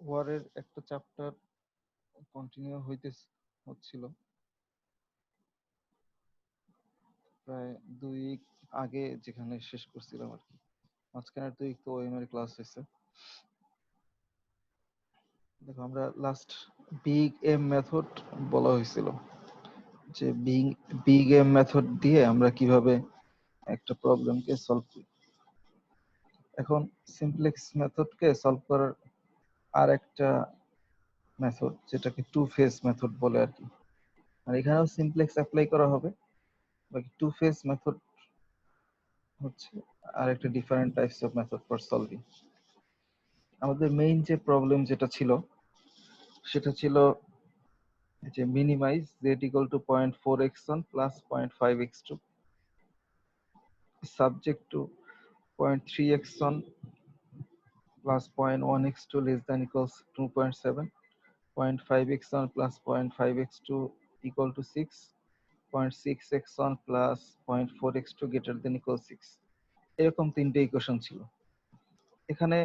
ওয়ারের একটা chapter continue হচ্ছিল প্রায় 2 উইক আগে, যেখানে শেষ করছিলাম আর কি। মাঝখানে 2 উইক তো ওএম এর ক্লাস হয়েছে। দেখো, আমরা লাস্ট বিগ এম মেথড বলা হয়েছিল, যে বিগ এম মেথড দিয়ে আমরা কিভাবে একটা প্রবলেমকে সলভ করি। এখন সিমপ্লেক্স মেথডকে সলভ করার আর একটা মেথড, যেটাকে টু ফেজ মেথড বলে আর কি। আর এখানেও সিমপ্লেক্স অ্যাপ্লাই করা হবে, বাকি টু ফেজ মেথড হচ্ছে আর একটা different types of method for solving. আমাদের মেইন যে প্রবলেম যেটা ছিল, সেটা ছিল যে minimise z equal to 0.4x1 plus 0.5x2 subject to 0.3x1 plus 0.1x2 less than equals 2.7, 0.5x1 plus 0.5x2 equal to 6, 0.6x1 plus 0.4x2 greater than equal 6। এরকম তিনটে equation ছিল। এখানে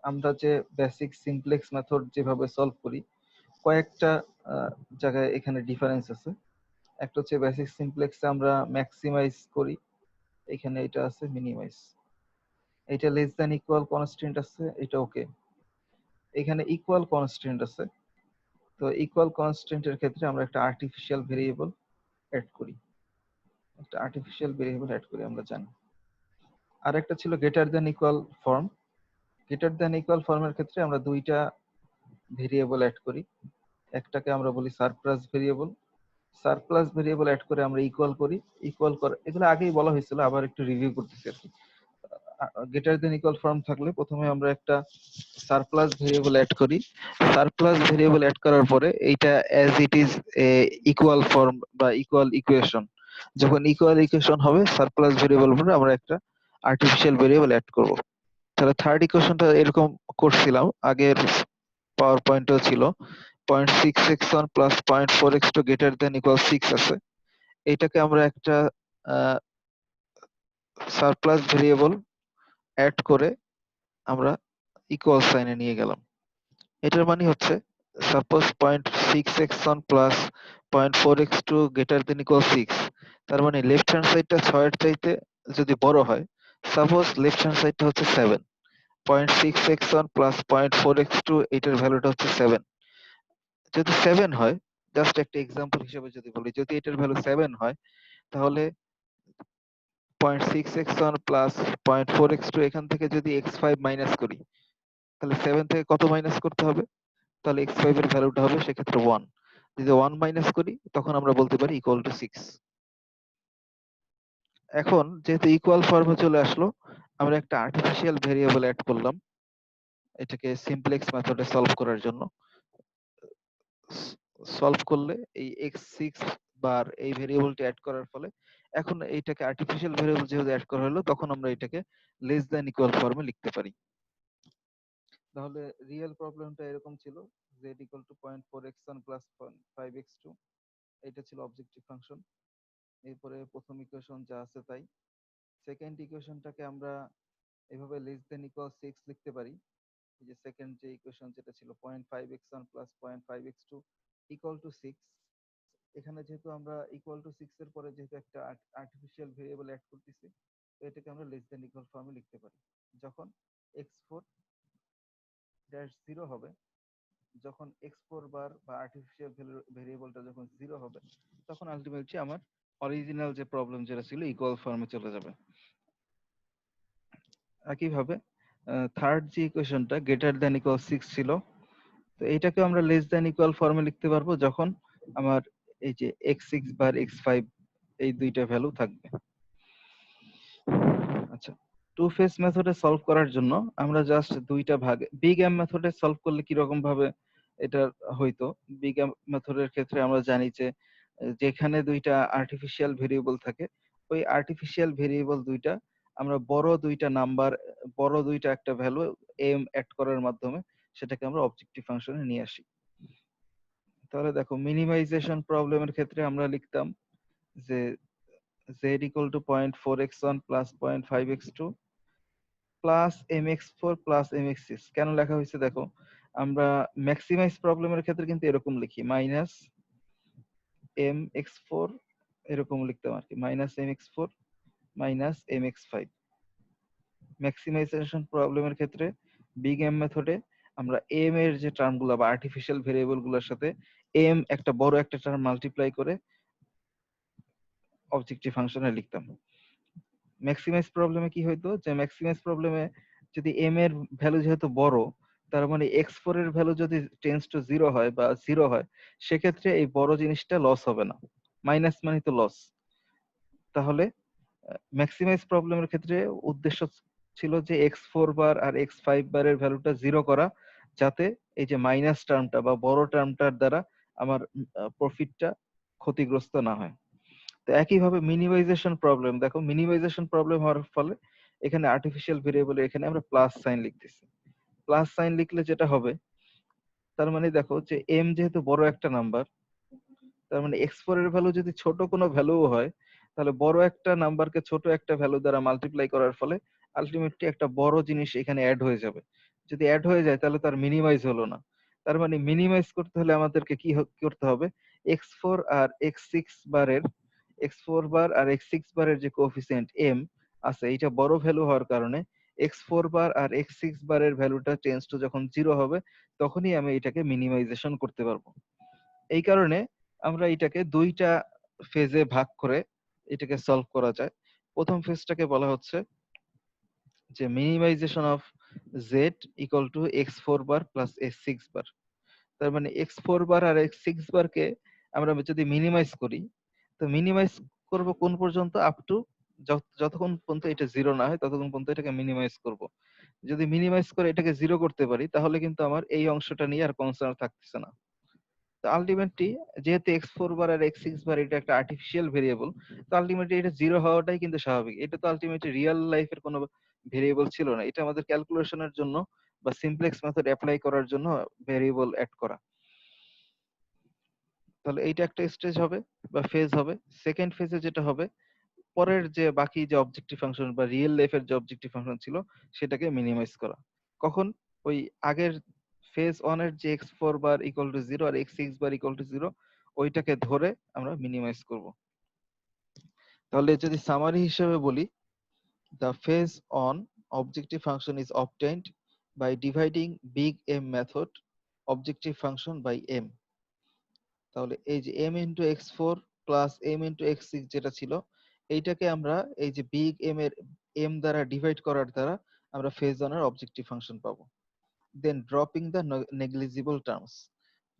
আমরা যে বেসিক সিমপ্লেক্স মেথড যেভাবে সলভ করি, কয়েকটা জায়গায় এখানে ডিফারেন্স আছে। একটা হচ্ছে বেসিক সিমপ্লেক্সে আমরা ম্যাক্সিমাইজ করি, এখানে এটা আছে মিনিমাইজ। এটা লেস দ্যান ইকুয়াল কনস্ট্যান্ট আছে, এটা ওকে। এখানে ইকুয়াল কনস্ট্যান্ট আছে, তো ইকুয়াল কনস্ট্যান্টের ক্ষেত্রে আমরা একটা আর্টিফিশিয়াল ভেরিয়েবল অ্যাড করি, আমরা জানি। আর একটা ছিল greater than equal form. Greater than equal ফর্মের ক্ষেত্রে আমরা দুইটা ভেরিয়েবল অ্যাড করি, একটাকে আমরা বলি surplus variable. Surplus variable add করে আমরা ইকুয়াল করি। ইকুয়াল করে, এগুলো আগেই বলা হয়েছিল, আবার একটু রিভিউ করতেছি আর কি। গ্রেটার দেন ইকুয়াল ফর্ম থাকলে প্রথমে আমরা একটা সারপ্লাস ভেরিয়েবল অ্যাড করি। সারপ্লাস ভেরিয়েবল অ্যাড করার পরে এইটা as it is equal form বা ইকুয়াল ইকুয়েশন, যখন ইকুয়াল ইকুয়েশন হবে সারপ্লাস ভেরিয়েবল পরে আমরা একটা আর্টিফিশিয়াল ভেরিয়েবল অ্যাড করব। তাহলে থার্ড ইকুয়েশনটা এরকম করছিলাম, আগের পাওয়ার পয়েন্টও ছিল 0.6x1 plus 0.4x2 greater than equal 6 আছে। এটাকে আমরা একটা সারপ্লাস ভেরিয়েবল অ্যাড করে আমরা ইকুয়াল সাইনে নিয়ে গেলাম। এটার মানে হচ্ছে suppose 0.6x1 plus 0.4x2 greater than equal 6, তার মানে লেফট হ্যান্ড সাইডটা 6 এর চাইতে যদি বড় হয়, সাপোজ লেফট হ্যান্ড সাইডটা হচ্ছে 7, 0.6x1 প্লাস 0.4x2 এটার ভ্যালুটা হচ্ছে 7। যদি 7 হয়, জাস্ট একটা এক্সাম্পল হিসেবে যদি বলি, যদি এটার ভ্যালু 7 হয়, তাহলে 0.6x1 প্লাস 0.4x2 এখান থেকে যদি x5 মাইনাস করি, তাহলে 7 থেকে কত মাইনাস করতে হবে? তাহলে x5 এর ভ্যালুটা হবে সেক্ষেত্রে 1। যদি 1 মাইনাস করি, তখন আমরা বলতে পারি ইকুয়াল টু 6। এখন যেহেতু ইকুয়াল ফর্মে চলে আসলো, আমরা একটা আর্টিফিশিয়াল ভেরিয়েবল অ্যাড করলাম এটাকে সিমপ্লেক্স মেথডে সলভ করার জন্য। সলভ করলে এই x6 বার এই ভেরিয়েবলটি অ্যাড করার ফলে এখন এইটাকে আর্টিফিশিয়াল ভেরিয়েবল যেহেতু অ্যাড করা হলো, তখন আমরা এটাকে লেস দ্যান ইকুয়াল ফর্মে লিখতে পারি। তাহলে রিয়েল প্রবলেমটা এরকম ছিল, z equal to 0.4x1 plus 5x2, এটা ছিল অবজেক্টিভ ফাংশন। এরপরে প্রথম ইকুয়েশন যা আছে তাই। সেকেন্ড ইকুয়েশনটাকে আমরা এভাবে লেস দেন ইকুয়াল 6 লিখতে পারি। এই যে সেকেন্ড যে ইকুয়েশন যেটা ছিল 0.5x1 plus 0.5x2 equal to 6, এখানে যেহেতু আমরা ইকুয়াল টু 6 এর পরে যেহেতু একটা আর্টিফিশিয়াল ভেরিয়েবল অ্যাড করতেছি, তো এটাকে আমরা লেস দেন ইকুয়াল ফর্মে লিখতে পারি। যখন x4 ড্যাশ 0 হবে, যখন x4 বার বা আর্টিফিশিয়াল ভেরিয়েবলটা যখন 0 হবে, তখন আলটিমেটলি আমার অরিজিনাল যে প্রবলেম যেটা ছিল ইকুয়াল ফর্মে চলে যাবে। একইভাবে থার্ড যে ইকুয়েশনটা গ্রেটার দ্যান ইকুয়াল 6 ছিল, তো এইটাকে আমরা লেস দ্যান ইকুয়াল ফর্মে লিখতে পারবো যখন আমার এই যে x6 বার x5 এই দুইটা ভ্যালু থাকবে। আচ্ছা, টু ফেজ মেথডে সলভ করার জন্য আমরা জাস্ট দুইটা ভাগে, বিগ এম মেথডে সলভ করলে কি রকম ভাবে এটা হইতো। বিগ এম মেথডের ক্ষেত্রে আমরা জানি যে যেখানে দুইটা আর্টিফিশিয়াল ভেরিয়েবল থাকে, ওই আর্টিফিশিয়াল ভেরিয়েবল দুইটা আমরা বড় দুইটা একটা ভ্যালু এম অ্যাড করার মাধ্যমে সেটাকে আমরা অবজেক্টিভ ফাংশনে নিয়ে আসি। তাহলে দেখো, মিনিমাইজেশন প্রবলেমের ক্ষেত্রে আমরা লিখতাম যে z equal to 0.4x1 plus 0.5x2 plus mx4 plus mx6। কেন লেখা হয়েছে দেখো, আমরা ম্যাক্সিমাইজ প্রবলেমের ক্ষেত্রে কিন্তু এরকম লিখি মাইনাস এম এক্স ফোর, এরকম লিখতাম আর কি, minus M X four minus M X five. Maximization প্রবলেমের ক্ষেত্রে বিগ এম মেথডে আমরা এম এর যে টার্মগুলো বা আর্টিফিশিয়াল ভেরিয়েবল গুলোর সাথে এম একটা বড় একটা টার্ম মাল্টিপ্লাই করে অবজেক্টিভ ফাংশনে লিখতাম। ম্যাক্সিমাইজ প্রবলেমে কি হইতো, যে ম্যাক্সিমাইজ প্রবলেমে যদি এম এর ভ্যালু যেহেতু বড়, তার মানে এক্স ফোর এর ভ্যালু যদি টেন্স টু জিরো হয় বা জিরো হয়, সেক্ষেত্রে এই বড় জিনিসটা লস হবে না, মাইনাস মানে তো লস। তাহলে ম্যাক্সিমাইজ প্রবলেমের ক্ষেত্রে উদ্দেশ্য ছিল যে এক্স ফোর বার আর এক্স ফাইভ বারের ভ্যালুটা জিরো করা, যাতে এই যে মাইনাস টার্মটা বা বড় টার্মটার দ্বারা আমার প্রফিটটা ক্ষতিগ্রস্ত না হয়। তো একইভাবে মিনিমাইজেশন প্রবলেম, দেখো মিনিমাইজেশন প্রবলেম হওয়ার ফলে এখানে আর্টিফিশিয়াল ভেরিয়েবল এখানে আমরা প্লাস সাইন লিখতেছি। প্লাস সাইন লিখলে যেটা হবে, তার মানে দেখো যে এম যেহেতু বড় একটা নাম্বার, তার মানে এক্স ফোর এর ভ্যালু যদি ছোট কোনো ভ্যালু হয়, তাহলে বড় একটা নাম্বারকে ছোট একটা ভ্যালু দ্বারা মাল্টিপ্লাই করার ফলে আলটিমেটলি একটা বড় জিনিস এখানে অ্যাড হয়ে যাবে। যদি অ্যাড হয়ে যায় তাহলে তার মিনিমাইজ হলো না। তার মানে মিনিমাইজ করতে হলে আমাদেরকে কি করতে হবে, এক্স ফোর আর এক্স সিক্স বারের, এক্স ফোর বার আর এক্স সিক্স বারের যে কোএফিসিয়েন্ট এম আছে, এটা বড় ভ্যালু হওয়ার কারণে এক্স ফোর বার আর এক্স সিক্স বারের ভ্যালুটা টেন্স টু যখন জিরো হবে, তখনই আমি এটাকে মিনিমাইজেশন করতে পারবো। এই কারণে আমরা এটাকে দুইটা ফেজে ভাগ করে এটাকে সলভ করা যায়। প্রথম ফেজটাকে বলা হচ্ছে যে minimisation of Z equal to X four bar plus X six bar. তার মানে এক্স ফোর বার আর এক্স সিক্স বারকে আমরা যদি মিনিমাইজ করি, তো মিনিমাইজ করব কোন পর্যন্ত, আপ টু যতক্ষণ পর্যন্ত এটা জিরো না হয় ততক্ষণ পর্যন্ত এটাকে মিনিমাইজ করব। যদি মিনিমাইজ করে এটাকে জিরো করতে পারি, তাহলে কিন্তু আমার এই অংশটা নিয়ে আর কনসার্ন থাকতেছে না। তো আলটিমেটলি যেহেতু এক্স ফোর বার আর এক্স সিক্স বার এটা একটা আর্টিফিশিয়াল ভেরিয়েবল, তো আলটিমেটলি এটা জিরো হওয়াটাই কিন্তু স্বাভাবিক। এটা তো আলটিমেটলি রিয়েল লাইফের কোনো ভেরিয়েবল ছিল না, এটা আমাদের ক্যালকুলেশনের জন্য বা সিমপ্লেক্স মেথড অ্যাপ্লাই করার জন্য ভেরিয়েবল অ্যাড করা। তাহলে এইটা একটা স্টেজ হবে বা ফেজ হবে। সেকেন্ড ফেজে যেটা হবে, পরের যে বাকি যে অবজেক্টিভ ফাংশন বা রিয়েল লাইফের যে অবজেক্টিভ ফাংশন ছিল সেটাকে মিনিমাইজ করা। কখন, ওই আগের ফেজ ওয়ান এর যে X four bar equal to zero আর X six bar equal to zero, ওইটাকে ধরে আমরা মিনিমাইজ করব। তাহলে যদি সামারি হিসেবে বলি, the phase on objective function is obtained by dividing big M method objective function by M. তাহলে এই যে m into X four plus m into X six যেটা ছিল, এইটাকে আমরা এই যে বিগ এম এর m দ্বারা ডিভাইড করার দ্বারা আমরা ফেজ ওয়ানের অবজেক্টিভ ফাংশন পাবো। Then dropping the negligible terms.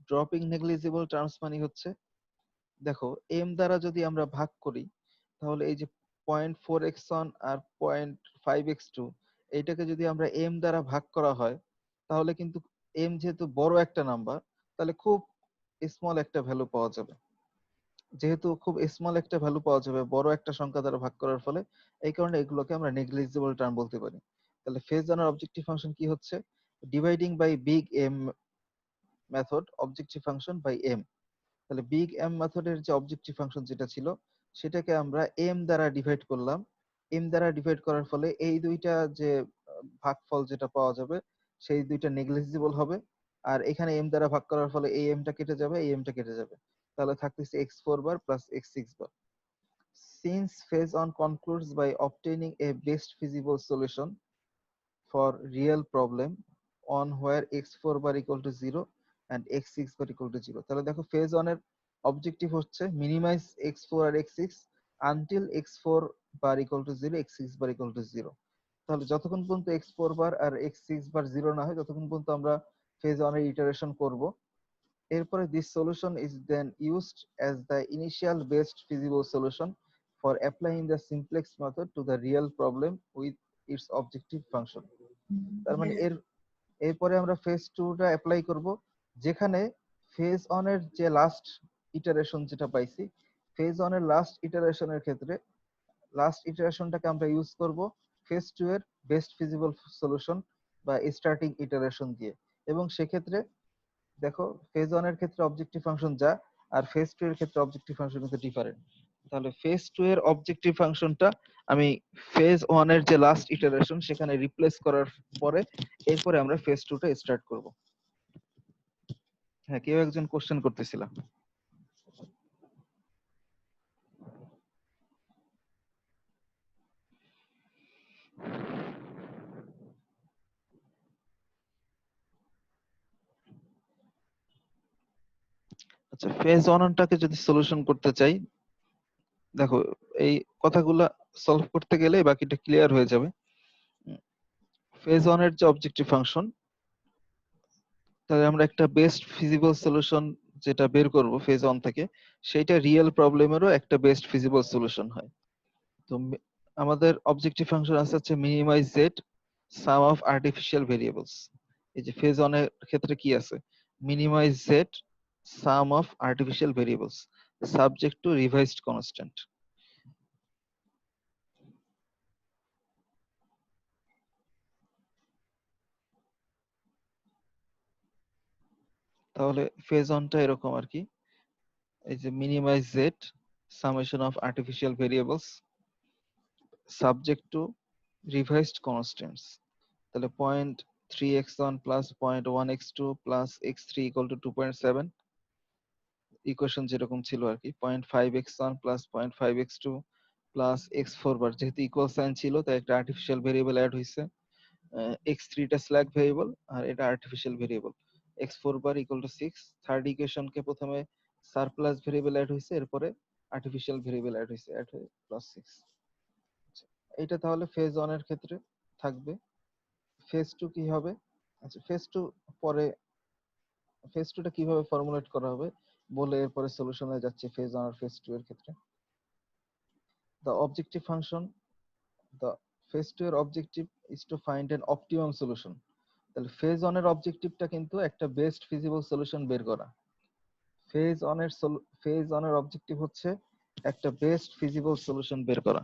Dropping negligible terms মানে হচ্ছে, দেখো m দ্বারা যদি আমরা ভাগ করি, তাহলে এই যে 0.4x1 আর 0.5x2, এইটাকে যদি আমরা m দ্বারা ভাগ করা হয়, তাহলে কিন্তু m যেহেতু বড় একটা নাম্বার, তাহলে খুব স্মল একটা ভ্যালু পাওয়া যাবে। যেহেতু খুব স্মল একটা ভ্যালু পাওয়া যাবে বড় একটা সংখ্যা দ্বারা ভাগ করার ফলে, এই কারণে এগুলোকে আমরা নেগলিজিবল টার্ম বলতে পারি। তাহলে ফেজ ওয়ানের অবজেক্টিভ ফাংশন কি হচ্ছে, dividing by big M method objective function by M. তাহলে বিগ এম মেথডের যে অবজেক্টিভ ফাংশন যেটা ছিল, সেটাকে আমরা এম দ্বারা ডিভাইড করলাম। এম দ্বারা ডিভাইড করার ফলে এই দুইটা যে ভাগফল যেটা পাওয়া যাবে, সেই দুইটা নেগলিজিবল হবে। আর এখানে এম দ্বারা ভাগ করার ফলে এই এমটা কেটে যাবে, এই এমটা কেটে যাবে, তাহলে থাকতেছে x four bar plus X six bar. Since phase on concludes by obtaining a best feasible solution for real problem on where x4 bar equal to 0 and x6 bar equal to 0. তাহলে দেখো phase one এর objective হচ্ছে minimize x4 আর x6 until x4 bar equal to 0, x6 bar equal to 0। তাহলে যতক্ষণ পর্যন্ত x4 bar আর x6 বার 0 না হয়, ততক্ষণ পর্যন্ত আমরা ফেজ ওয়ান এর ইটারেশন করব। এরপরে this solution is then used as the initial best feasible solution for applying the simplex method to the real problem with its objective function. তার মানে এরপরে আমরা ফেজ টুটা অ্যাপ্লাই করব, যেখানে ফেজ ওয়ান এর যে লাস্ট ইটারেশন যেটা পাইছি, ফেজ ওয়ান এর লাস্ট ইটারেশনের ক্ষেত্রে লাস্ট ইটারেশনটাকে আমরা ইউজ করব ফেজ টু এর বেস্ট ফিজিবল সলিউশন বা স্টার্টিং ইটারেশন দিয়ে। এবং সেক্ষেত্রে দেখো ফেজ ওয়ান এর ক্ষেত্রে অবজেক্টিভ ফাংশন যা, আর ফেজ টু এর ক্ষেত্রে অবজেক্টিভ ফাংশন কিন্তু ডিফারেন্ট। তাহলে ফেজ টু এর অবজেক্টিভ ফাংশনটা আমি ফেজ ওয়ান এর যে লাস্ট ইটারেশন সেখানে রিপ্লেস করার পরে এরপরে আমরা ফেজ টুটা স্টার্ট করব। হ্যাঁ, কেউ একজন কোশ্চেন করতেছিলাম। আচ্ছা, ফেজ অনটাকে যদি সলিউশন করতে চাই, দেখো এই কথাগুলা সলভ করতে গেলে বাকিটা ক্লিয়ার হয়ে যাবে। ফেজ অনের যে অবজেক্টিভ ফাংশন, তাহলে আমরা একটা বেস্ট ফিজিবল সলিউশন যেটা বের করব ফেজ অন থেকে, সেটা রিয়েল প্রবলেমেরও একটা বেস্ট ফিজিবল সলিউশন হয়। তো আমাদের অবজেক্টিভ ফাংশন আছে হচ্ছে minimize Z sum of artificial variables. এই যে ফেজ অনের ক্ষেত্রে কি আছে, minimize Z sum of artificial variables subject to revised constant. তাহলে ফেজ অনটা এরকম আর কি, এই যে minimize Z summation of artificial variables subject to revised constants. তাহলে 0.3x1 plus 0.1x2 plus x3 equal to 2.7, equation যেরকম ছিল আর কি। 0.5x1 plus 0.5x2 plus x4 বার, যেহেতু ইকুয়াল সাইন ছিল তাই একটা আর্টিফিশিয়াল ভেরিয়েবল অ্যাড হয়েছে। x3 টা স্ল্যাগ ভেরিয়েবল আর এটা artificial variable. x4 bar equal two 6। Third ইকুয়েশনকে প্রথমে সারপ্লাস ভেরিয়েবল অ্যাড হয়েছে, এরপরে আর্টিফিশিয়াল ভেরিয়েবল অ্যাড হয়েছে, অ্যাড হয়ে প্লাস 6। এটা তাহলে ফেজ ওয়ান এর ক্ষেত্রে থাকবে। ফেজ টু কি হবে? আচ্ছা, ফেজ টু পরে, ফেজ টুটা কিভাবে ফর্মুলেট করা হবে বলে এরপরে সলিউশনে যাচ্ছে ফেজ ওয়ান আর ফেজ টু এর ক্ষেত্রে। The objective function, the phase 2 এর objective is to find an optimum solution. তাহলে ফেজ ওয়ান এর অবজেক্টিভটা কিন্তু একটা বেস্ট ফিজিবল সলিউশন বের করা। ফেজ ওয়ান এর অবজেক্টিভ হচ্ছে একটা বেস্ট ফিজিবল সলিউশন বের করা,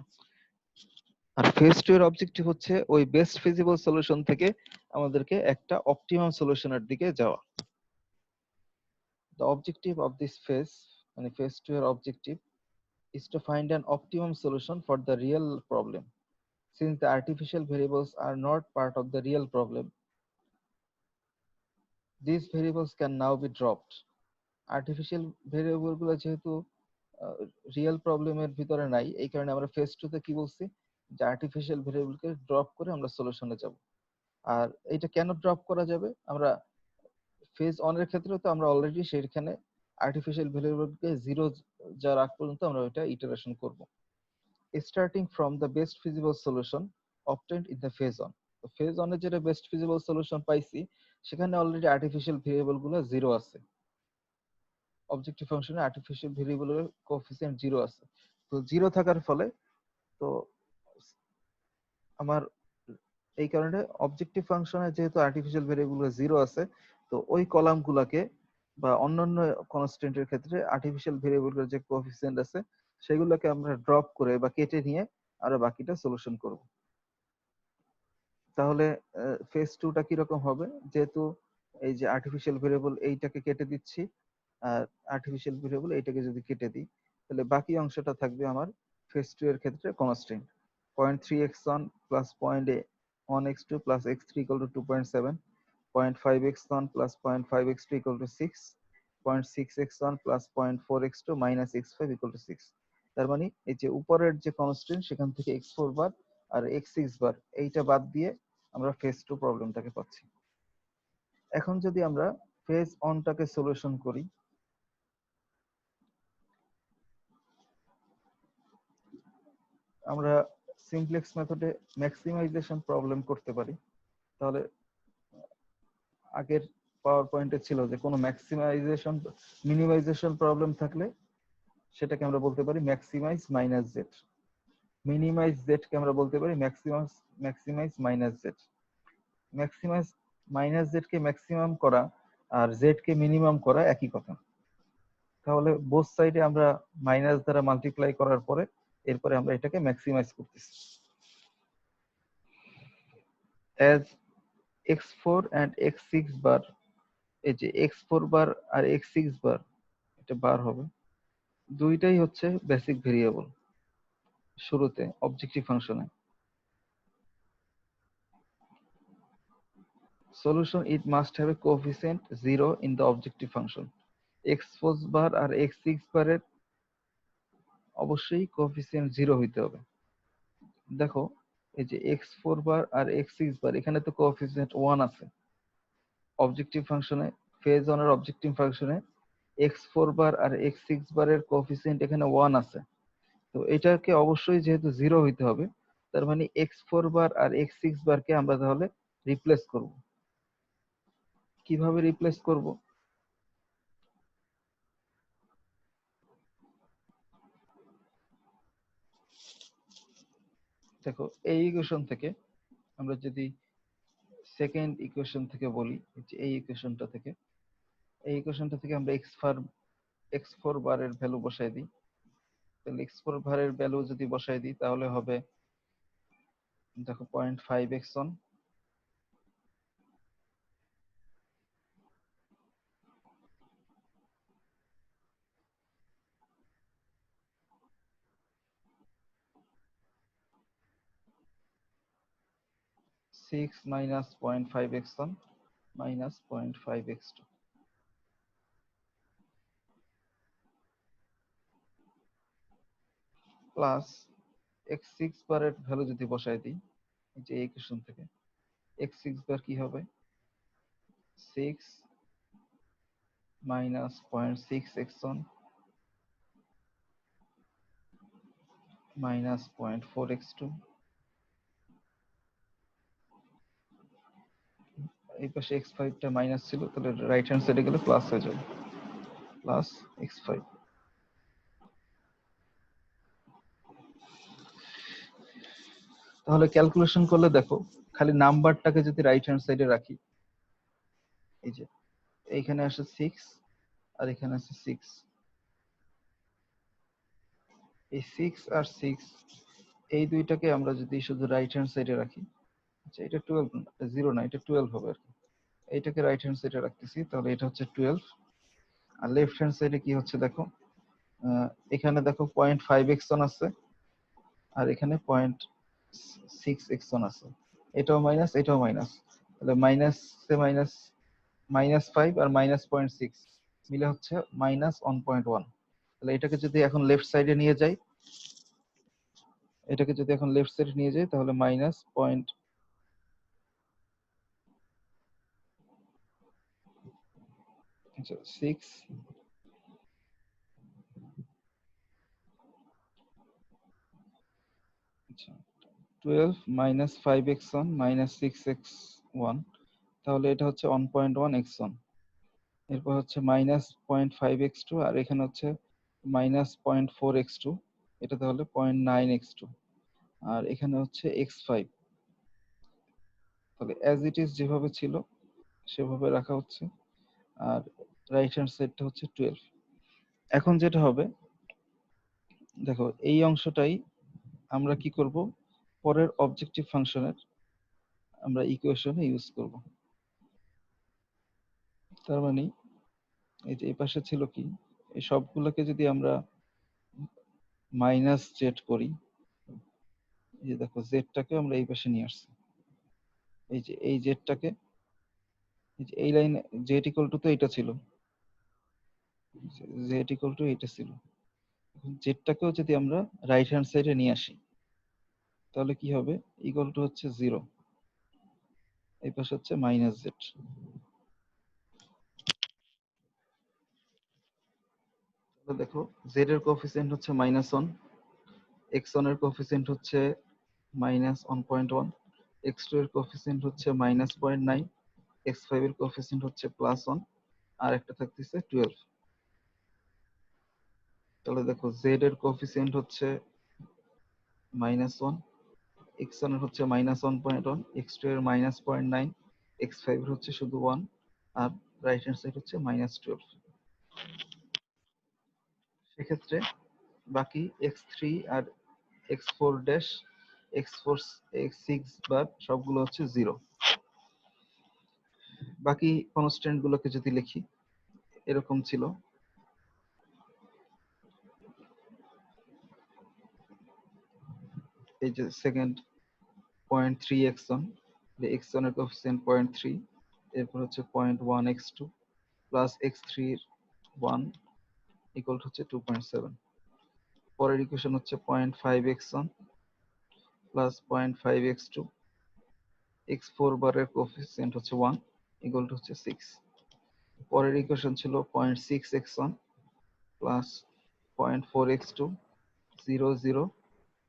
আর ফেজ টু এর অবজেক্টিভ হচ্ছে ওই বেস্ট ফিজিবল সলিউশন থেকে আমাদেরকে একটা অপটিমাম সলিউশনের দিকে যাওয়া। The objective of this phase, মানে phase 2 এর objective is to find an optimum solution for the real problem. Since the artificial variables are not part of the real problem, these variables can now be dropped. Artificial variable গুলো যেহেতু real প্রবলেমের ভিতরে নাই, এই কারণে আমরা phase 2 তে কি বলছি, যে আর্টিফিশিয়াল ভেরিয়েবলকে ড্রপ করে আমরা সলিউশনে যাব। আর এটা কেন ড্রপ করা যাবে, আমরা ফেজ অন এর ক্ষেত্রে তো আমরা অলরেডি সেখানে আর্টিফিশিয়াল ভেরিয়েবলকে জিরো যার আগ পর্যন্ত আমরা ওইটা ইটারেশন করব, starting from the best feasible solution obtained in the phase on। তো ফেজ অনে যেটা বেস্ট ফিজিবল সলিউশন পাইছি, সেখানে অলরেডি আর্টিফিশিয়াল ভেরিয়েবল গুলো জিরো আছে, অবজেক্টিভ ফাংশনে আর্টিফিশিয়াল ভেরিয়েবলের কোএফিসিয়েন্ট জিরো আছে। তো জিরো থাকার ফলে, তো আমার এই কারণে অবজেক্টিভ ফাংশনে যেহেতু আর্টিফিশিয়াল ভেরিয়েবল জিরো আছে, তো ওই কলাম গুলাকে বা অন্যান্য কনস্ট্যান্টের ক্ষেত্রে আর্টিফিশিয়াল ভেরিয়েবলের যে কোএফিসিয়েন্ট আছে সেগুলোকে আমরা ড্রপ করে বা কেটে নিয়ে আমরা বাকিটা সলিউশন করব। তাহলে ফেজ টুটা কিরকম হবে, যেহেতু এই যে আর্টিফিশিয়াল ভেরিয়েবল এইটাকে কেটে দিচ্ছি আর আর্টিফিশিয়াল ভেরিয়েবল এইটাকে যদি কেটে দিই, তাহলে বাকি অংশটা থাকবে আমার ফেজ টু এর ক্ষেত্রে constant. 0.3x1 plus 0.1x2 plus x3 equal to 2.7, 0.5x1 plus 0.5x2 equal to 6, 0.6x1 plus 0.4x2 minus x5 equal to 6। তার মানে এই যে উপরের যে কনস্ট্যান্ট সেখান থেকে x4 বার আর x6 বার এইটা বাদ দিয়ে আমরা ফেজ টু প্রবলেমটাকে পাচ্ছি। এখন যদি আমরা ফেজ অনটাকে সলিউশন করি, আমরা সিমপ্লেক্স মেথডে ম্যাক্সিমাইজেশন প্রবলেম করতে পারি। তাহলে আগের পাওয়ার পয়েন্টে ছিল যে কোনো ম্যাক্সিমাইজেশন মিনিমাইজেশন প্রবলেম থাকলে সেটাকে আমরা বলতে পারি maximise minus Z, minimise Z কে আমরা বলতে পারি maximise minus Z. Maximise minus Z কে ম্যাক্সিমাম করা আর জেড কে মিনিমাম করা একই কথা। তাহলে বোথ সাইডে আমরা মাইনাস দ্বারা মাল্টিপ্লাই করার পরে এরপরে আমরা এটাকে ম্যাক্সিমাইজ করতেছি। as x4 and x6 বার, এই যে x4 বার আর x6 বার, এটা বার হবে, দুইটাই হচ্ছে বেসিক ভেরিয়েবল শুরুতে অবজেক্টিভ ফাংশনে। solution it must have a coefficient 0 in the objective function. x4 bar আর x6 বারের অবশ্যই কোএফিসিয়েন্ট 0 হইতে হবে। দেখো এই যে x4 বার আর x6 বার এখানে তো কোএফিসিয়েন্ট 1 আছে। অবজেক্টিভ ফাংশনে ফেজ অন এর অবজেক্টিভ ফাংশনে x4 বার আর x6 বারের কোএফিসিয়েন্ট এখানে 1 আছে। তো এটাকে অবশ্যই যেহেতু 0 হইতে হবে, তার মানে x4 বার আর x6 বারকে আমরা তাহলে রিপ্লেস করব। কিভাবে রিপ্লেস করব? দেখো এই ইকুয়েশন থেকে আমরা যদি সেকেন্ড ইকুয়েশন থেকে বলি, যে এই ইকুয়েশনটা থেকে, এই ইকুয়েশনটা থেকে আমরা x4 বারের ভ্যালু বসাই দিই। তাহলে x4 বারের ভ্যালু যদি বসাই দিই তাহলে হবে দেখো 0.5x1 6 minus 0.5x1 minus 0.5x2 plus x6 বারের ভ্যালু যদি বসাই দিই এই যে ইকুয়েশন থেকে, x6 বার কি হবে 6 minus 0.6x1 minus 0.4x2, এই পাশে x5 টা মাইনাস ছিল, তাহলে রাইট হ্যান্ড সাইডে গেলে প্লাস হয়ে যাবে, প্লাস x5। তাহলে ক্যালকুলেশন করলে দেখো খালি নাম্বারটাকে যদি রাইট হ্যান্ড সাইডে রাখি, এই যে এইখানে আসে 6 আর এখানে আছে 6, এই 6 আর 6 এই দুইটাকে আমরা যদি শুধু রাইট হ্যান্ড সাইডে রাখি, আচ্ছা এটা 12 না, 0 না, এটা 12 হবে আর কি। এইটাকে রাইট হ্যান্ড সাইডে রাখতেছি, তাহলে এটা হচ্ছে 12। আর লেফট হ্যান্ড সাইডে কি হচ্ছে দেখো, এখানে দেখো 0.5x1 আছে আর এখানে 0.6x1 আছে, এটাও মাইনাস এটাও মাইনাস, তাহলে মাইনাস -5 আর -0.6 মিলে হচ্ছে -1.1। তাহলে এটাকে যদি এখন লেফট সাইডে নিয়ে যাই, এটাকে যদি এখন লেফট সাইডে নিয়ে যাই তাহলে -6 12 minus 5x1 minus 6x1, তাহলে এটা হচ্ছে 1.1x1, এরপর হচ্ছে -0.5x2 আর এখানে হচ্ছে -0.4x2, এটা তাহলে 0.9x2, আর এখানে হচ্ছে x5। তাহলে অ্যাজ ইট ইজ যেভাবে ছিল সেভাবে রাখা হচ্ছে, আর রাইট হ্যান্ড সাইডটা হচ্ছে 12। এখন যেটা হবে দেখো এই অংশটাই আমরা কি করব, পরের অবজেক্টিভ ফাংশনের আমরা ইকুয়েশনে ইউজ করব। তার মানে এই যে এই পাশে ছিল কি, এই সবগুলোকে যদি আমরা মাইনাস জেড করি, এই যে দেখো জেডটাকে আমরা এই পাশে নিয়ে আসছি, এই যে এই জেডটাকে, এই যে এই লাইনে জেড ইকুয়াল টু তো এটা ছিল, জেড ইকুয়াল টু এটা ছিল, জেডটাকেও যদি আমরা রাইট হ্যান্ড সাইডে নিয়ে আসি তাহলে কি হবে, ইকুয়াল টু হচ্ছে 0, এই পাশে হচ্ছে মাইনাস জেড। দেখো জেড এর কোএফিসিয়েন্ট হচ্ছে -1, x1 এর কোএফিসিয়েন্ট হচ্ছে -1.1, x2 এর কোএফিসিয়েন্ট হচ্ছে -0.9, x5 এর কোএফিসিয়েন্ট হচ্ছে +1, আর একটা থাকতেছে 12। তাহলে দেখো জেড এর কোএফিসিয়েন্ট হচ্ছে -1, x1 এর হচ্ছে -1.1, x2 এর -0.9, x5 এর হচ্ছে শুধু 1, আর রাইট হ্যান্ড সাইড হচ্ছে -12। সেক্ষেত্রে বাকি x3 আর x4 ড্যাশ, x4 x6 বার সবগুলো হচ্ছে 0। বাকি কনস্ট্যান্ট গুলোকে যদি লিখি এরকম ছিল, এই যে সেকেন্ড 0.3x1, x1 এর কোএফিসিয়েন্ট 0.3, এরপর হচ্ছে 0.1x2 প্লাস x3 এর 1 ইকুয়াল হচ্ছে 2.7। পরের ইকুয়েশন হচ্ছে 0.5x1 প্লাস 0.5x2, x4 বারের কোএফিসিয়েন্ট হচ্ছে 1 ইকুয়াল টু হচ্ছে 6। পরের ইকুয়েশন ছিল 0.6x1 প্লাস 0.4x2 0 0,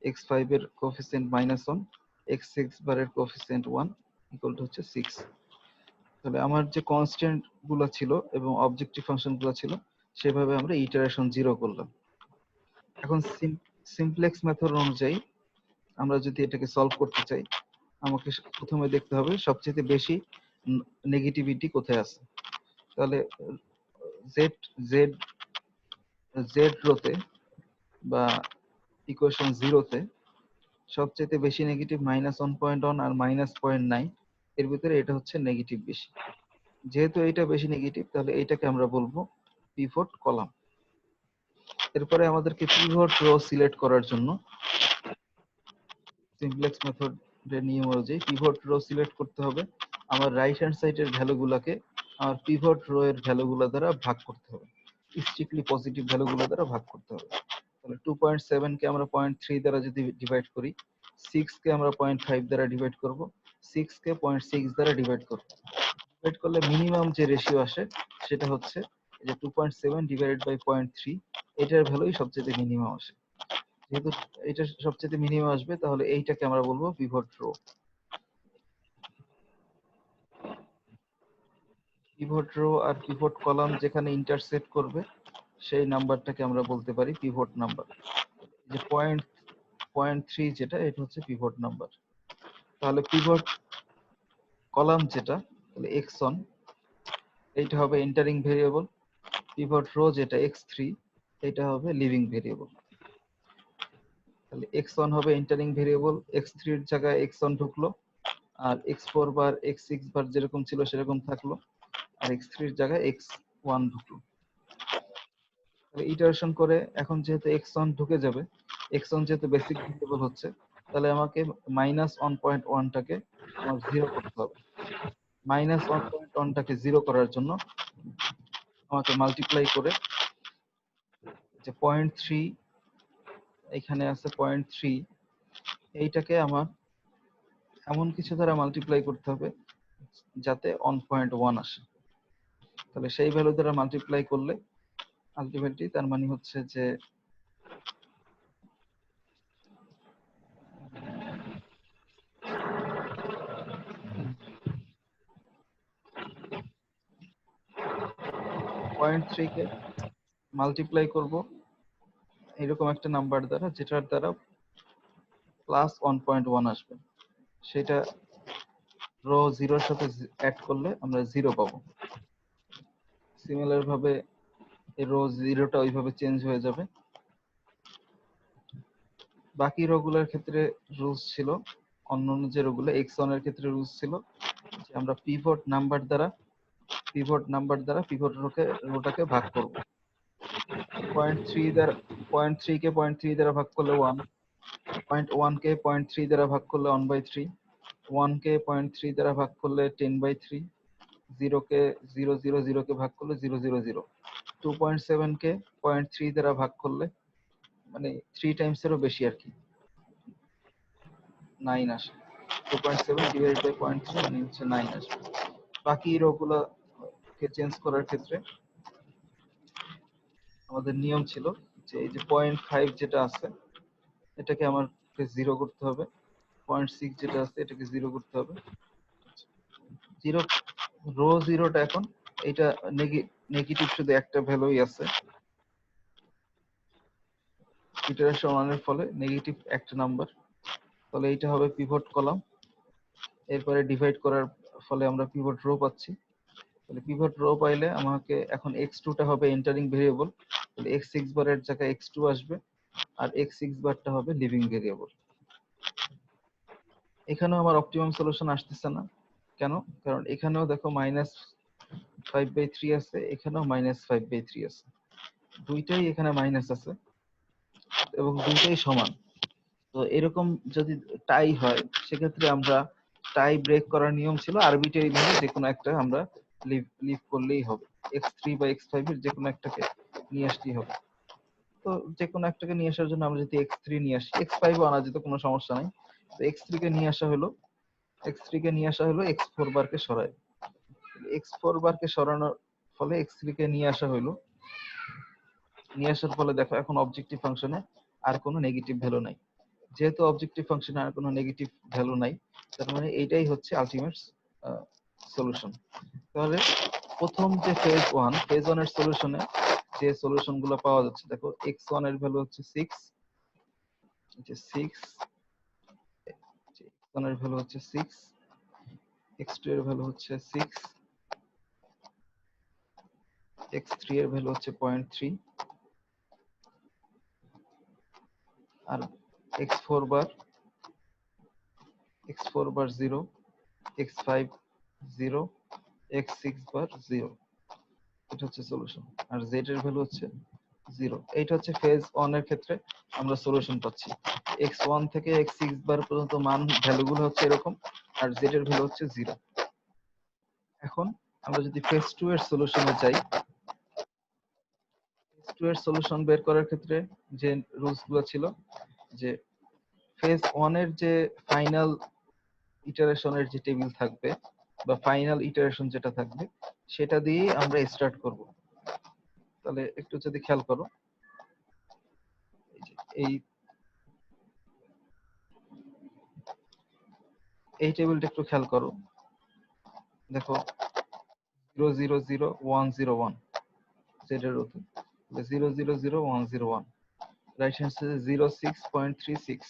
x5 এর কোএফিসিয়েন্ট -1, x6 বারের কোএফিসিয়েন্ট 1 ইকুয়াল টু হচ্ছে 6। তাহলে আমার যে কনস্ট্যান্ট গুলো ছিল এবং অবজেক্টিভ ফাংশন গুলো ছিল সেভাবে আমরা ইটারেশন 0 করলাম। এখন সিমপ্লেক্স মেথড অনুযায়ী আমরা যদি এটাকে সলভ করতে চাই, আমাকে প্রথমে দেখতে হবে সবচেয়ে বেশি নেগেটিভিটি কোথায় আছে। তাহলে জেড জেড জেড রোতে বা ইকুয়েশন 0-তে সবচেয়ে বেশি নেগেটিভ -1.1 আর -0.9, এর ভিতরে এটা হচ্ছে নেগেটিভ বেশি। যেহেতু এটা বেশি নেগেটিভ তাহলে এটাকে আমরা বলবো পিভট কলাম। এরপরে আমাদেরকে পিভট রো সিলেক্ট করার জন্য সিমপ্লেক্স মেথডের নিয়ম অনুযায়ী পিভট রো সিলেক্ট করতে হবে। আমার রাইট হ্যান্ড সাইডের ভ্যালুগুলোকে আমার পিভট রো এর ভ্যালুগুলো দ্বারা ভাগ করতে হবে, স্ট্রিক্টলি পজিটিভ ভ্যালুগুলো দ্বারা ভাগ করতে হবে। তাহলে 2.7 কে আমরা 0.3 দ্বারা যদি ডিভাইড করি, 6 কে আমরা 0.5 দ্বারা ডিভাইড করব, 6 কে 0.6 দ্বারা ডিভাইড করব। ডিভাইড করলে মিনিমাম যে রেশিও আসে সেটা হচ্ছে এই যে 2.7 ডিভাইডেড বাই 0.3, এটার ভ্যালুই সবচেয়ে মিনিমাম আসে। যেহেতু এটা সবচেয়ে মিনিমাম আসবে তাহলে এইটাকে আমরা বলবো পিভট রো। পিভট রো আর পিভট কলাম যেখানে ইন্টারসেক্ট করবে সেই নাম্বারটাকে আমরা বলতে পারি পিভট নাম্বার। যে 0.3 যেটা, এটা হচ্ছে পিভট নাম্বার। তাহলে পিভট কলাম যেটা, তাহলে x1 এইটা হবে এন্টারিং ভেরিয়েবল, পিভট রো যেটা x3 এটা হবে লিভিং ভেরিয়েবল। তাহলে x1 হবে এন্টারিং ভেরিয়েবল, x3 এর জায়গায় x1 ঢুকলো, আর x4 বার x6 বার যেরকম ছিল সেরকম থাকলো, আর x3 এর জায়গায় x1 ঢুকলো। ইটারেশন করে এখন যেহেতু x1 ঢুকে যাবে, x1 যেহেতু বেসিক ভেরিয়েবল হচ্ছে, তাহলে আমাকে -1.1 টাকে আমার 0 করতে হবে। -1.1 টাকে 0 করার জন্য আমাকে মাল্টিপ্লাই করে যে 0.3 এখানে আছে 0.3, এইটাকে আমার এমন কিছু দ্বারা মাল্টিপ্লাই করতে হবে যাতে 1.1 আসে। তাহলে সেই ভ্যালু দ্বারা মাল্টিপ্লাই করলে আলটিমেটলি তার মানে হচ্ছে যে 0.3 কে মাল্টিপ্লাই করব এরকম একটা নাম্বার দ্বারা যেটার দ্বারা +1.1 আসবে, সেটা রো 0 এর সাথে অ্যাড করলে আমরা 0 পাবো। সিমিলার ভাবে এই রো 0টা ওইভাবে চেঞ্জ হয়ে যাবে। বাকি রো গুলোর ক্ষেত্রে রুলস ছিল অন্যান্য যে রো গুলো, x1 এর ক্ষেত্রে রুলস ছিল যে আমরা পিভট নাম্বার দ্বারা পিভট রোটাকে ভাগ করব। 0.3 দ্বারা 0.3 কে 0.3 দ্বারা ভাগ করলে 1, 0.1 কে 0.3 দ্বারা ভাগ করলে 1/3, 1 কে 0.3 দ্বারা ভাগ করলে 10/3, 0 কে 0 0 0 কে ভাগ করলে 0 0 0, 2.7 কে 0.3 দ্বারা ভাগ করলে মানে 3 টাইমস এরও বেশি আর কি, 9 আসে। 2.7 ডিভাইডেড বাই 0.3 মানে হচ্ছে 9 আসবে। বাকি রো গুলোকে চেঞ্জ করার ক্ষেত্রে আমাদের নিয়ম ছিল যে এই যে 0.5 যেটা আছে এটাকে আমাকে 0 করতে হবে, 0.6 যেটা আছে এটাকে 0 করতে হবে। 0 রো 0টা এখন এটা নেগেটিভ শুধু একটা ভ্যালুই আছে, ইটারেশন 1 এর ফলে নেগেটিভ একটা নাম্বার, তাহলে এইটা হবে পিভট কলাম। এরপরে ডিভাইড করার ফলে আমরা পিভট রো পাচ্ছি। তাহলে পিভট রো পাইলে আমাকে এখন x2 টা হবে এন্টারিং ভেরিয়েবল, তাহলে x6 বারের জায়গায় x2 আসবে, আর x6 বারটা হবে লিভিং ভেরিয়েবল। এখানেও আমার অপটিমাম সলিউশন আসতেছে না, কেন? কারণ এখানেও দেখো -5/3 আছে, এখানেও -5/3 আছে, দুইটাই এখানে মাইনাস আছে এবং দুইটাই সমান। তো এরকম যদি টাই হয় সেক্ষেত্রে আমরা টাই ব্রেক করার নিয়ম ছিল আরবিট্রারি ভাবে যে কোনো একটা আমরা লিভ করলেই হবে, x3 বা x5 এর যে কোনো একটাকে নিয়ে আসতেই হবে। তো যে কোনো একটাকে নিয়ে আসার জন্য আমরা যদি x3 নিয়ে আসি, x5 ও আনা যেত, কোনো সমস্যা নাই। তো x3 কে নিয়ে আসা হলো, x4 বারকে সরায়, x4 বারকে সরানোর ফলে x3 কে নিয়ে আসা হলো, নিয়ে আসার ফলে দেখো এখন অবজেক্টিভ ফাংশনে আর কোনো নেগেটিভ ভ্যালু নাই। যেহেতু অবজেক্টিভ ফাংশনে আর কোনো নেগেটিভ ভ্যালু নাই, তার মানে এইটাই হচ্ছে আলটিমেট সলিউশন। তাহলে প্রথম যে ফেজ 1 এর সলিউশনে যে সলিউশন গুলো পাওয়া যাচ্ছে, দেখো x1 এর ভ্যালু হচ্ছে 6, x1 এর ভ্যালু হচ্ছে 6, x2 এর ভ্যালু হচ্ছে 6, x3 এর ভ্যালু হচ্ছে 0.3, আর x4 বার 0, x5 0, x6 বার 0, এটা হচ্ছে সলিউশন। আর z এর ভ্যালু হচ্ছে 0। এইটা হচ্ছে ফেজ 1 এর ক্ষেত্রে আমরা সলিউশন পাচ্ছি। x1 থেকে x6 বার পর্যন্ত মান ভ্যালুগুলো হচ্ছে এরকম, আর z এর ভ্যালু হচ্ছে 0। এখন আমরা যদি ফেজ 2 এর সলিউশনে যাই, ফেজ 2 এর সলিউশন বের করার ক্ষেত্রে যে রুলস গুলো ছিল, যে ফেজ 1 এর যে ফাইনাল ইটারেশনের যে টেবিল থাকবে বা ফাইনাল ইটারেশন যেটা থাকবে সেটা দিয়ে আমরা স্টার্ট করব। তাহলে একটু যদি খেয়াল করো, এই এই টেবিলটা একটু খেয়াল করো, দেখো 000101 z এর রুটে 000101, রাইট হ্যান্ড সাইডে 06.36,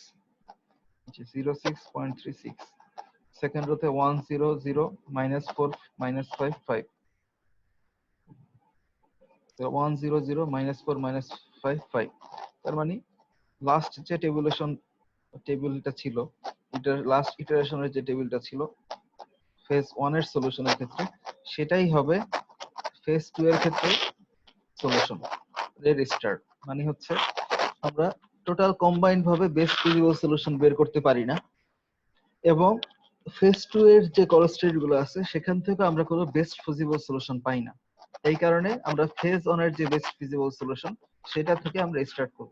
06.36, সেকেন্ড রোতে 100 -4 -55, 100 -4 -55। তার মানে লাস্ট যে টেবিলটা ছিল, এটার লাস্ট ইটারেশনের যে টেবিলটা ছিল ফেজ 1 এর সলিউশনের ক্ষেত্রে, সেটাই হবে ফেজ 2 এর ক্ষেত্রে সলিউশন এর স্টার্ট। মানে হচ্ছে আমরা টোটাল কম্বাইন্ড ভাবে বেস্ট ফিজিবল সলিউশন বের করতে পারি না, এবং ফেজ 2 এর যে কনস্ট্রেন্ট গুলো আছে সেখান থেকে আমরা কোনো বেস্ট ফিজিবল সলিউশন পাই না। এই কারণে আমরা ফেজ 1 এর যে বেস্ট ফিজিবল সলিউশন সেটা থেকে আমরা স্টার্ট করব।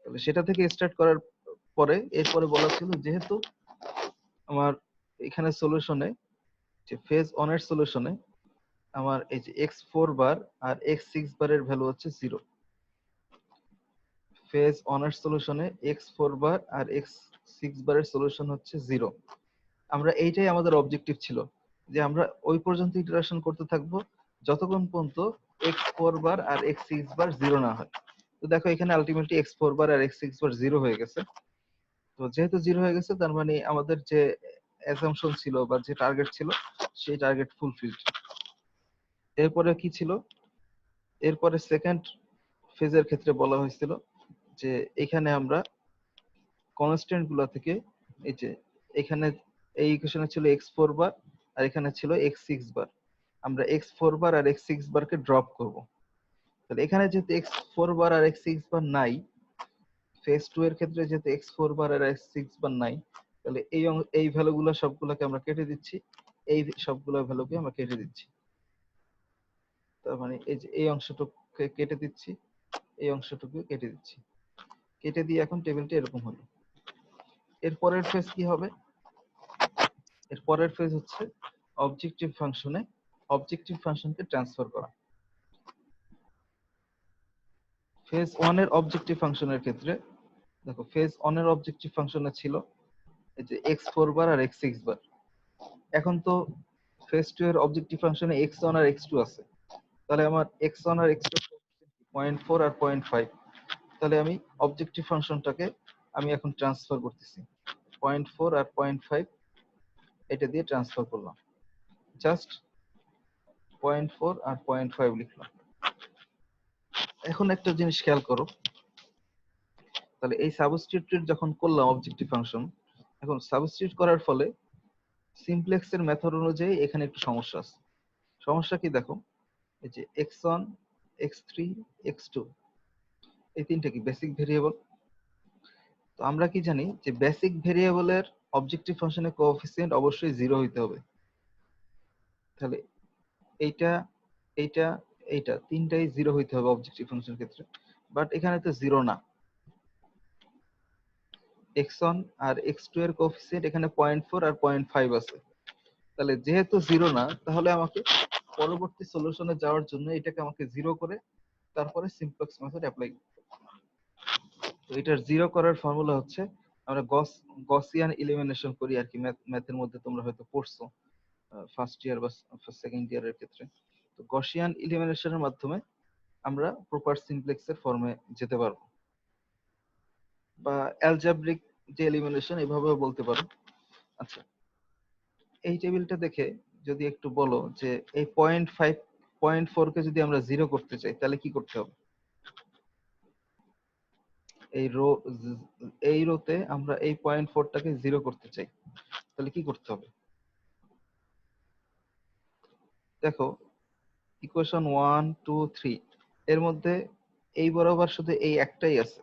তাহলে সেটা থেকে স্টার্ট করার পরে এরপরে বলা ছিল, যেহেতু আমার এখানে সলিউশনে যে ফেজ 1 এর সলিউশনে আমার এই যে x4 বার আর x6 বারের ভ্যালু হচ্ছে 0, ফেজ 1 এর সলিউশনে x4 বার আর x6 বারের সলিউশন হচ্ছে 0। আমরা এইটাই আমাদের অবজেক্টিভ ছিল, যে আমরা ওই পর্যন্ত ইটারেশন করতে থাকবো যতক্ষণ পর্যন্ত x4 বার আর x6 বার 0 না হয়। তো দেখো এখানে আলটিমেটলি x4 বার আর x6 বার 0 হয়ে গেছে। তো যেহেতু 0 হয়ে গেছে, তার মানে আমাদের যে অ্যাসাম্পশন ছিল বা যে টার্গেট ছিল সেই টার্গেট ফুলফিলড। এরপরে কি ছিল, এরপরে সেকেন্ড ফেজের ক্ষেত্রে বলা হয়েছিল যে এখানে আমরা কনস্ট্যান্ট গুলো থেকে, এই যে এখানে এই ইকুয়েশনে ছিল x4 বার আর এখানে ছিল x6 বার, আমরা x4 বার আর x6 বারকে ড্রপ করব। তাহলে এখানে যেহেতু x4 বার আর x6 বার নাই, ফেজ 2 এর ক্ষেত্রে যেহেতু x4 বার আর x6 বার নাই, তাহলে এই ভ্যালুগুলো সবগুলোকে আমরা কেটে দিচ্ছি, এই সবগুলো ভ্যালুকে আমরা কেটে দিচ্ছি। তার মানে এই যে এই অংশটুকুকে কেটে দিচ্ছি, এই অংশটুকু কেটে দিচ্ছি, কেটে দিয়ে এখন টেবিলটা এরকম হলো। এর পরের ফেজ কি হবে, এর পরের ফেজ হচ্ছে অবজেক্টিভ ফাংশনকে ট্রান্সফার করা। ফেজ 1 এর অবজেক্টিভ ফাংশনের ক্ষেত্রে দেখো, ফেজ 1 এর অবজেক্টিভ ফাংশনে ছিল এই যে x4 বার আর x6 বার। এখন তো ফেজ 2 এর অবজেক্টিভ ফাংশনে x1 আর x2 আছে, তাহলে আমার x1 আর x2 0.4 আর 0.5, তাহলে আমি অবজেক্টিভ ফাংশনটাকে আমি এখন ট্রান্সফার করতেছি 0.4 আর 0.5, এটা দিয়ে ট্রান্সফার করলাম, জাস্ট 0.4 আর 0.5 লিখলাম। এখন একটা জিনিস খেয়াল করো, তাহলে এই সাবস্টিটিউট যখন করলাম অবজেক্টিভ ফাংশন, এখন সাবস্টিটিউট করার ফলে সিমপ্লেক্স এর মেথড অনুযায়ী এখানে একটু সমস্যা আছে। সমস্যা কি দেখো, এই যে x1 x3 x2 এই তিনটা কি বেসিক ভেরিয়েবল। তো আমরা কি জানি যে বেসিক ভেরিয়েবলের অবজেক্টিভ ফাংশনের কোএফিসিয়েন্ট অবশ্যই 0 হইতে হবে। তাহলে এইটা এইটা এইটা তিনটাই 0 হইতে হবে অবজেক্টিভ ফাংশনের ক্ষেত্রে, বাট এখানে তো 0 না। x1 আর x2 এর কোএফিসিয়েন্ট এখানে 0.4 আর 0.5 আছে। তাহলে যেহেতু 0 না, তাহলে আমাকে পরবর্তী সলিউশনে যাওয়ার জন্য এটাকে আমাকে 0 করে তারপরে সিমপ্লেক্স মেথড অ্যাপ্লাই করতে হবে। তো এটার 0 করার ফর্মুলা হচ্ছে, আমরা গসিয়ান এলিমিনেশন করি আর কি। ম্যাথের মধ্যে তোমরা হয়তো পড়ছো ফার্স্ট ইয়ার বা সেকেন্ড ইয়ারের ক্ষেত্রে। তো গসিয়ান এলিমিনেশনের মাধ্যমে আমরা প্রপার সিমপ্লেক্সের ফর্মে যেতে পারবো, বা অ্যালজেব্রিক যে এলিমিনেশন এভাবেও বলতে পারো। আচ্ছা, এই টেবিলটা দেখে যদি একটু বলো যে এই 0.5 0.4 কে যদি আমরা 0 করতে চাই তাহলে কি করতে হবে? এই রোতে আমরা এই 0.4 টাকে 0 করতে চাই, তাহলে কি করতে হবে? দেখো, ইকুয়েশন 1 2 3 এর মধ্যে এই বরাবর শুধু এই একটাই আছে,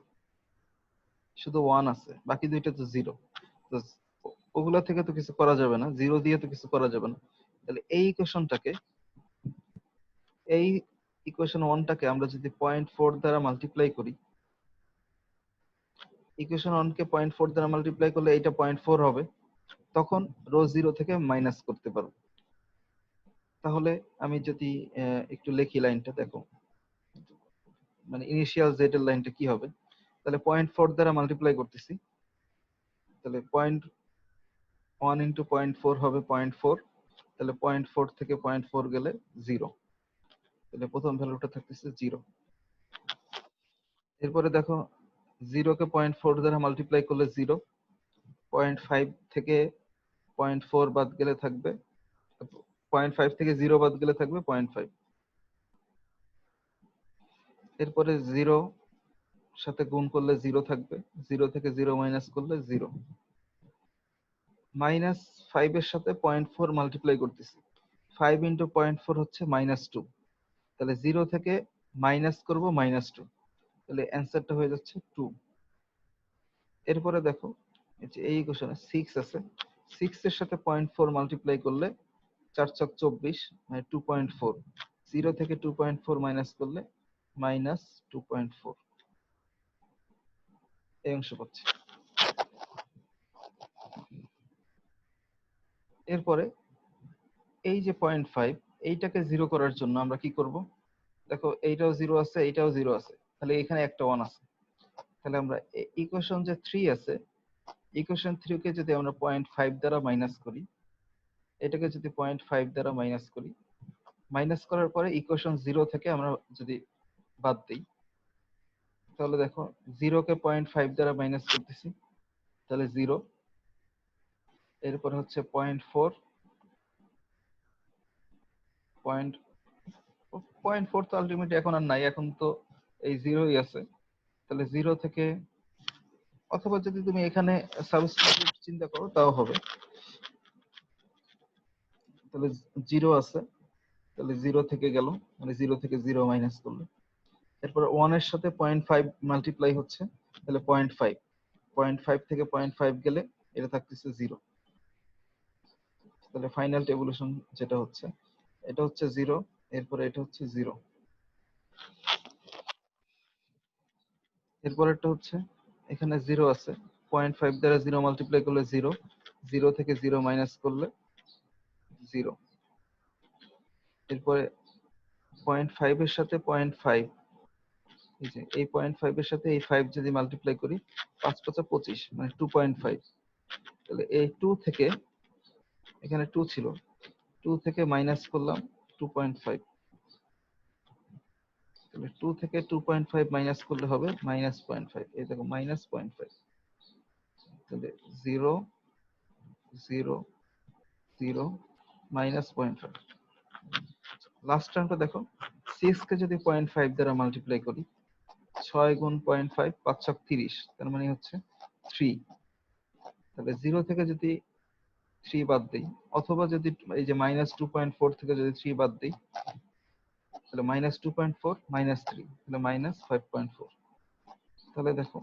শুধু 1 আছে, বাকি দুইটা তো 0। তো ওগুলা থেকে তো কিছু করা যাবে না, 0 দিয়ে তো কিছু করা যাবে না। তাহলে এই ইকুয়েশন 1 টাকে আমরা যদি 0.4 দ্বারা মাল্টিপ্লাই করি, ইকুয়েশন 1 কে 0.4 দ্বারা মাল্টিপ্লাই করলে এইটা 0.4 হবে, তখন রো 0 থেকে মাইনাস করতে পারবো। তাহলে আমি যদি একটু লেখি লাইনটা, দেখো মানে ইনিশিয়াল জেড এর লাইনটা কি হবে, তাহলে 0.4 দ্বারা মাল্টিপ্লাই করতেছি, তাহলে 0.1 ইন্টু 0.4 হবে 0.4, তাহলে 0.4 থেকে 0.4 গেলে 0, তাহলে প্রথম ভ্যালুটা থাকতেছে 0। এরপরে দেখো, 0 কে 0.4 দ্বারা মাল্টিপ্লাই করলে 0, 0.5 থেকে 0.4 বাদ গেলে থাকবে, 0.5 থেকে 0 বাদ গেলে থাকবে 0.5। এরপরে 0 সাথে গুণ করলে 0 থাকবে, 0 থেকে 0 মাইনাস করলে 0। মাইনাস 5 এর সাথে 0.4 মাল্টিপ্লাই করতেছি, 5 ইন্টু 0.4 হচ্ছে -2, তাহলে 0 থেকে মাইনাস করব -2, তাহলে অ্যান্সারটা হয়ে যাচ্ছে 2। এরপরে দেখো, এই ইকুয়েশনে 6 আছে, 6 এর সাথে 0.4 মাল্টিপ্লাই করলে 4 ছক 24, মানে 2.4, 0 থেকে 2.4 মাইনাস করলে -2.4, এই অংশ পাচ্ছি। এরপরে এই যে 0.5, এইটাকে 0 করার জন্য আমরা কি করব? দেখো, এইটাও 0 আছে, এইটাও 0 আছে, তাহলে এখানে একটা 1 আছে। তাহলে আমরা ইকুয়েশন যে 3 আছে, ইকুয়েশন 3 কে যদি আমরা 0.5 দ্বারা মাইনাস করি, এটাকে যদি 0.5 দ্বারা মাইনাস করি, মাইনাস করার পরে ইকুয়েশন 0 থেকে আমরা যদি বাদ দিই, তাহলে দেখো 0 কে 0.5 দ্বারা মাইনাস করতেছি, তাহলে 0। এরপরে হচ্ছে 0.4, 0.4 তো আলটিমেটলি এখন আর নাই, এখন তো এই 0ই আছে। তাহলে 0 থেকে, অথবা যদি তুমি এখানে সাবস্টিটিউট চিন্তা করো তাও হবে। তাহলে 0 আছে, তাহলে 0 থেকে গেল, মানে 0 থেকে 0 মাইনাস করলে, এরপর 1 এর সাথে 0.5 মাল্টিপ্লাই হচ্ছে, তাহলে 0.5, 0.5 থেকে 0.5 গেলে এটা থাকতেছে 0। তাহলে ফাইনাল টেবুলেশন যেটা হচ্ছে, এটা হচ্ছে 0, এরপরে এটা হচ্ছে 0। এরপরেরটা হচ্ছে, এখানে 0 আছে, 0.5 দ্বারা 0 মাল্টিপ্লাই করলে 0, 0 থেকে 0 মাইনাস করলে 0। এরপরে 0.5 এর সাথে 0.5, এই যে এই 0.5 এর সাথে এই 5 যদি মাল্টিপ্লাই করি, 5 5 25, মানে 2.5। তাহলে এই 2 থেকে, এখানে 2 ছিল, 2 থেকে মাইনাস করলাম 2.5, তাহলে 2 থেকে 2.5 মাইনাস করলে হবে -0.5। এই দেখো, -0.5, তাহলে 0 0 0 -0.5। লাস্ট টার্মটা দেখো, 6 কে যদি 0.5 দ্বারা মাল্টিপ্লাই করি, 6 গুণ 0.5, 5 ছক 30, তার মানে হচ্ছে 3। তাহলে 0 থেকে যদি 3 বাদ দিই, অথবা যদি এই যে -2.4 থেকে যদি 3 বাদ দিই, তাহলে -2.4 -3, তাহলে -5.4। তাহলে দেখো,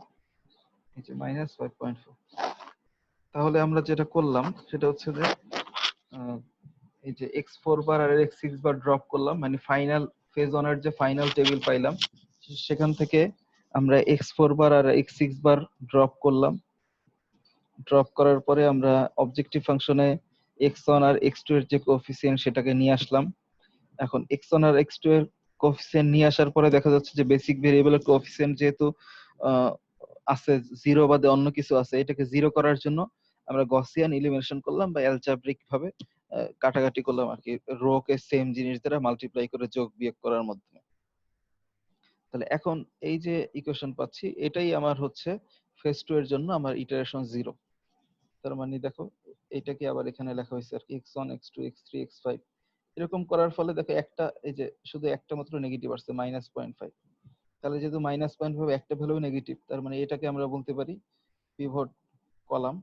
এই যে -5.4, তাহলে আমরা যেটা করলাম সেটা হচ্ছে যে এই যে x4 বার আর x6 বার ড্রপ করলাম, মানে ফাইনাল ফেজ ওয়ানের যে ফাইনাল টেবিল পাইলাম সেখান থেকে আমরা x4 বার আর x6 বার ড্রপ করলাম। ড্রপ করার পরে আমরা অবজেক্টিভ ফাংশনে x1 আর x2 এর যে কোএফিসিয়েন্ট সেটাকে নিয়ে আসলাম। এখন x1 আর x2 এর কোএফিসিয়েন্ট নিয়ে আসার পরে দেখা যাচ্ছে যে বেসিক ভেরিয়েবলের কোএফিসিয়েন্ট যেহেতু আছে, জিরো বাদে অন্য কিছু আছে, এটাকে জিরো করার জন্য আমরা গসিয়ান এলিমিনেশন করলাম বা অ্যালজেব্রিক ভাবে কাটাকাটি করলাম আর কি, রো কে সেম জিনিস দ্বারা মাল্টিপ্লাই করে যোগ বিয়োগ করার মাধ্যমে। তাহলে এখন এই যে ইকুয়েশন পাচ্ছি এটাই আমার হচ্ছে ফেজ 2 এর জন্য আমার ইটারেশন 0। তার মানে দেখো এটাকে আবার এখানে লেখা হয়েছে আর কি x1 x2 x3 x5। এরকম করার ফলে দেখো একটা এই যে শুধু একটা মাত্র নেগেটিভ আসছে -0.5। তাহলে যেহেতু -0.5 একটা ভ্যালু নেগেটিভ, তার মানে এটাকে আমরা বলতে পারি পিভট কলাম।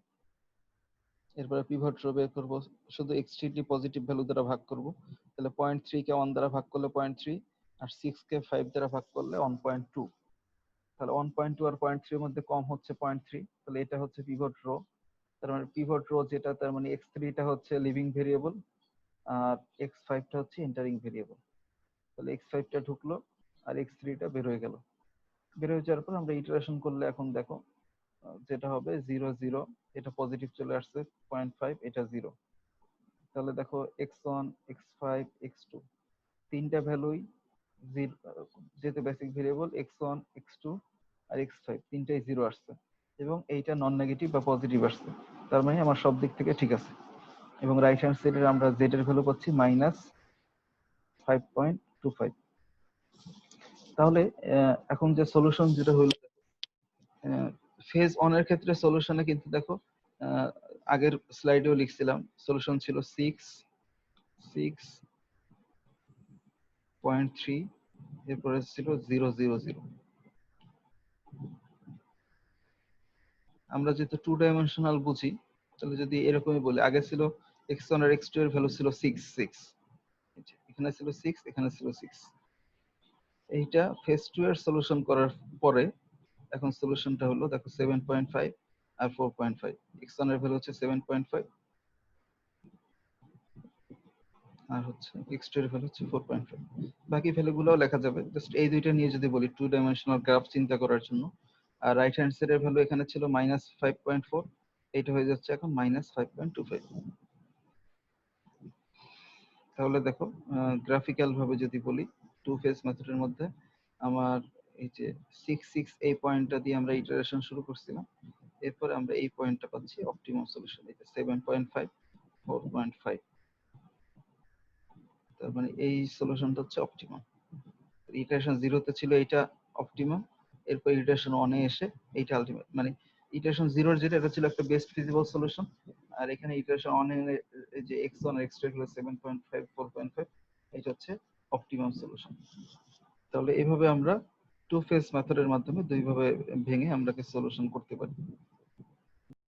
এরপরে পিভট রো বের করব, শুধু এক্সট্রিমলি পজিটিভ ভ্যালু দ্বারা ভাগ করব। তাহলে 0.3 কে 1 দ্বারা ভাগ করলে 0.3, আর 6 কে 5 দ্বারা ভাগ করলে 1.2। তাহলে 1.2 আর 0.3 এর মধ্যে কম হচ্ছে 0.3, তাহলে এটা হচ্ছে পিভট রো। তার মানে পিভট রো যেটা, তার মানে x3 টা হচ্ছে লিভিং ভেরিয়েবল আর x5 টা হচ্ছে এন্টারিং ভেরিয়েবল। তাহলে x5 টা ঢুকলো আর x3 টা বের হয়ে গেল। বের হয়ে যাওয়ার পর আমরা ইটারেশন করলে এখন দেখো যেটা হবে 0 0, এটা পজিটিভ চলে আসছে 0.5, এটা 0। তাহলে দেখো x1 x5 x2 তিনটা ভ্যালুই যেহেতু বেসিক ভেরিয়েবল x1 x2 আর x5 তিনটাই 0 আসছে এবং এইটা নন নেগেটিভ বা পজিটিভ আসছে। তার মানে আমার সব দিক থেকে ঠিক আছে। এবং রাইট হ্যান্ড সাইডে আমরা z এর ভ্যালু পাচ্ছি -5.25। তাহলে এখন যে সলিউশন যেটা হলো, ফেজ 1 এর ক্ষেত্রে সলিউশনে কিন্তু দেখো আগের স্লাইডেও লিখছিলাম সলিউশন ছিল 6.3, এরপরে ছিল 0 0 0। আমরা যেহেতু টু ডাইমেনশনাল বুঝি, তাহলে যদি এরকমই বলি, আগে ছিল x1 আর x2 এর ভ্যালু ছিল 6 6, এখানে ছিল 6 এখানে ছিল 6। এইটা ফেজ 2 এর সলিউশন করার পরে এখন সলিউশনটা হলো দেখো 7.5 আর 4.5। x1 এর ভ্যালু হচ্ছে 7.5 আর হচ্ছে x2 এর ভ্যালু হচ্ছে 4.5। বাকি ভ্যালুগুলোও লেখা যাবে, জাস্ট এই দুইটা নিয়ে যদি বলি টু ডাইমেনশনাল গ্রাফ চিন্তা করার জন্য। আর রাইট হ্যান্ড সাইডের ভ্যালু এখানে ছিল -5.4, এটা হয়ে যাচ্ছে এখন -5.25। তাহলে দেখো গ্রাফিক্যাল ভাবে যদি বলি টু ফেজ মেথডের মধ্যে আমার এই যে 6 6 এই পয়েন্টটা দিয়ে আমরা ইটারেশন শুরু করছিলাম, এরপর আমরা এই পয়েন্টটা পাচ্ছি অপটিমাম সলিউশন, এটা 7.5 4.5। তার মানে এই সলিউশনটা হচ্ছে অপটিমাম। ইটারেশন 0 তে ছিল এটা অপটিমাম, এরপর ইটারেশন 1 এ এসে এইটা আলটিমেট, মানে ইটারেশন 0 এর যেটা এটা ছিল একটা বেস্ট ফিজিবল সলিউশন, আর এখানে ইটারেশন 1 এ এই যে x1 আর x2 হলো 7.5 4.5, এটা হচ্ছে অপটিমাম সলিউশন। তাহলে এইভাবে আমরা টু ফেজ মেথডের মাধ্যমে দুই ভাবে ভেঙে আমরা সলিউশন করতে পারি।